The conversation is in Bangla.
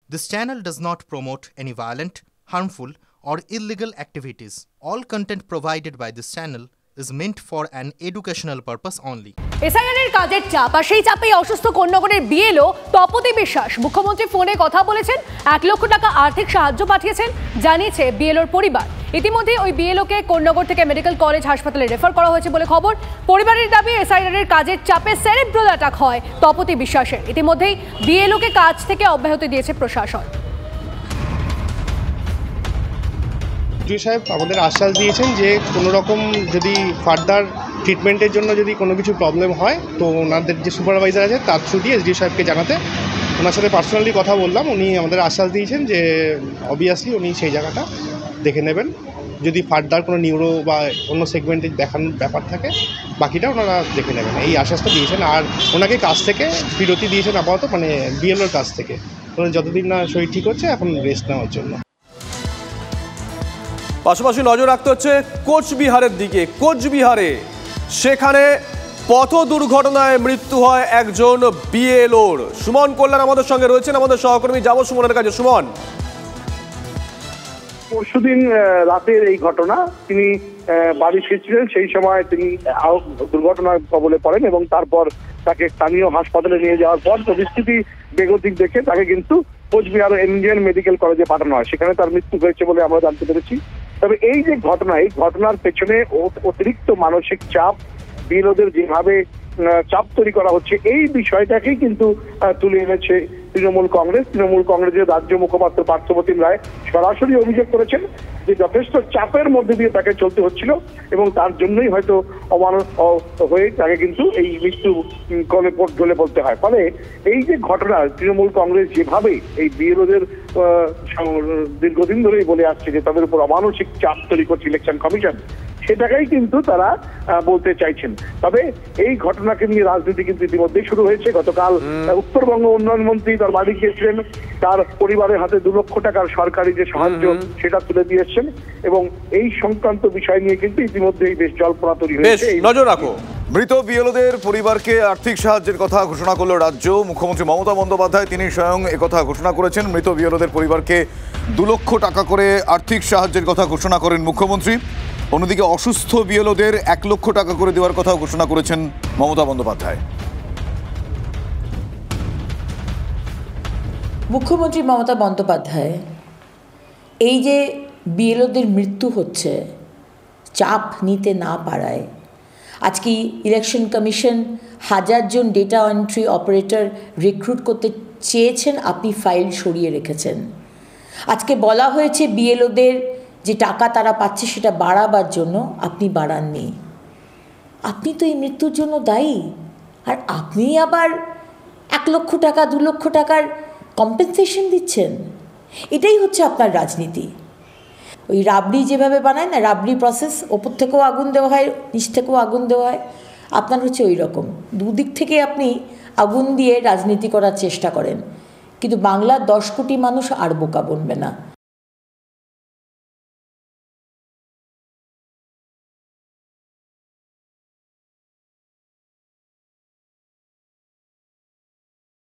This channel does not promote any violent, harmful, or illegal activities. All content provided by this channel is meant for an educational purpose only. এসআইআরের কাজের চাপ আর সেই চাপেই অসুস্থ কোন্নগরের বিএলও তপতি বিশ্বাস মুখ্যমন্ত্রী ফোনে কথা বলেছেন, 1 লক্ষ টাকা আর্থিক সাহায্য পাঠিয়েছেন জানিয়েছে বিএলওর পরিবার। ইতিমধ্যে ওই বিএলওকে কোন্নগর থেকে মেডিকেল কলেজ হাসপাতালে রেফার করা হয়েছে বলে খবর। পরিবারের দাবি এসআইআরের কাজের চাপে সেরেব্রাল অ্যাটাক হয় তপতি বিশ্বাসের। ইতিমধ্যেই বিএলওকে কাজ থেকে অব্যাহতি দিয়েছে প্রশাসন। সাহেব আমাদের আশ্বাস দিয়েছেন যে কোনো রকম যদি ফার্দার ট্রিটমেন্টের জন্য যদি কোনো কিছু প্রবলেম হয় তো ওনাদের যে সুপারভাইজার আছে তার থ্রু দিয়ে এসডি সাহেবকে জানাতে। ওনার সাথে পার্সোনালি কথা বললাম, উনি আমাদের আশ্বাস দিয়েছেন যে অবভিয়াসলি উনি সেই জায়গাটা দেখে নেবেন। যদি ফার্দার কোনো নিউরো বা অন্য সেগমেন্টে দেখানোর ব্যাপার থাকে বাকিটা ওনারা দেখে নেবেন, এই আশ্বাসটা দিয়েছেন। আর ওনাকে কাজ থেকে বিরতি দিয়েছেন আপাতত, মানে বিএলওর কাছ থেকে। ওনার যতদিন না শরীর ঠিক হচ্ছে এখন রেস্ট নেওয়ার জন্য। পাশাপাশি নজর রাখতে হচ্ছে কোচবিহারের দিকে। কোচবিহারে সেখানে পথ দুর্ঘটনায় মৃত্যু হয় একজন বিএলওর। সুমন কল্যাণ আমাদের সঙ্গে রয়েছেন, আমাদের সহকর্মী। যাবো সুমনের কাছে। সুমন, পরশুদিন রাতের এই ঘটনা, তিনি বাড়ি ফিরছিলেন, সেই সময় তিনি দুর্ঘটনার কবলে পড়েন এবং তারপর তাকে স্থানীয় হাসপাতালে নিয়ে যাওয়ার পর পরিস্থিতি বেগতিক দেখে তাকে কিন্তু কোচবিহার ইন্ডিয়ান মেডিকেল কলেজে পাঠানো হয়। সেখানে তার মৃত্যু হয়েছে বলে আমরা জানতে পেরেছি। তবে এই যে ঘটনা, এই ঘটনার পেছনে অতিরিক্ত মানসিক চাপ, বিরোধের যেভাবে চাপ তৈরি করা হচ্ছে, এই বিষয়টাকেই কিন্তু তুলে এনেছে তৃণমূল কংগ্রেস। তৃণমূল কংগ্রেসের রাজ্য মুখপাত্র পার্থপ্রতিম রায় সরাসরি অভিযোগ করেছেন যে যথেষ্ট চাপের মধ্যে দিয়ে তাকে চলতে হচ্ছিল এবং তার জন্যই হয়তো অমানুষ হয়ে তাকে কিন্তু এই মৃত্যু ঢলে পড়তে হয়। ফলে এই যে ঘটনা, তৃণমূল কংগ্রেস যেভাবে এই বিরোধের দীর্ঘদিন ধরেই বলে আসছে যে তাদের উপর অমানসিক চাপ তৈরি করছে ইলেকশন কমিশন, সেটাকেই কিন্তু তারা বলতে চাইছেন। তবে এই ঘটনাকে নিয়ে রাজনীতি কিন্তু ইতিমধ্যেই শুরু হয়েছে। গতকাল উত্তরবঙ্গ উন্নয়ন মন্ত্রী তার বাড়ি গিয়েছিলেন, তার পরিবারের হাতে 2 লক্ষ টাকার সরকারি যে সাহায্য সেটা তুলে দিয়েছেন এবং এই সংক্রান্ত বিষয় নিয়ে কিন্তু ইতিমধ্যেই বেশ জল্পনা তৈরি হয়েছে। নজর রাখো। মৃত বিএলওদের পরিবারকে আর্থিক সাহায্যের কথা ঘোষণা করল রাজ্য মুখ্যমন্ত্রী মমতা বন্দ্যোপাধ্যায়। তিনি স্বয়ং একথা ঘোষণা করেছেন। মৃত বিএলওদের পরিবারকে 2 লক্ষ টাকা করে আর্থিক সাহায্যের কথা ঘোষণা করেন মুখ্যমন্ত্রী। অন্যদিকে অসুস্থ বিএলওদের 1 লক্ষ টাকা করে দেওয়ার কথা ঘোষণা করেছেন মমতা বন্দ্যোপাধ্যায়। মুখ্যমন্ত্রী মমতা বন্দ্যোপাধ্যায় এই যে বিএলওদের মৃত্যু হচ্ছে, চাপ নিতে না পারায় আজকে ইলেকশন কমিশন 1000 জন ডেটা এন্ট্রি অপারেটর রিক্রুট করতে চেয়েছেন, আপনি ফাইল সরিয়ে রেখেছেন। আজকে বলা হয়েছে বিএলওদের যে টাকা তারা পাচ্ছে সেটা বাড়াবার জন্য, আপনি বাড়াননি। আপনি তো এই মৃত্যুর জন্য দায়ী, আর আপনি আবার 1 লক্ষ টাকা 2 লক্ষ টাকার কম্পেনসেশন দিচ্ছেন। এটাই হচ্ছে আপনার রাজনীতি। ওই রাবড়ি যেভাবে বানায় না, রাবড়ি প্রসেস, ওপর থেকেও আগুন দেওয়া হয়, নিচ থেকেও আগুন দেওয়া হয়, আপনার হচ্ছে ওই রকম। দুদিক থেকে আপনি আগুন দিয়ে রাজনীতি করার চেষ্টা করেন, কিন্তু বাংলার 10 কোটি মানুষ আর বোকা বনবে না।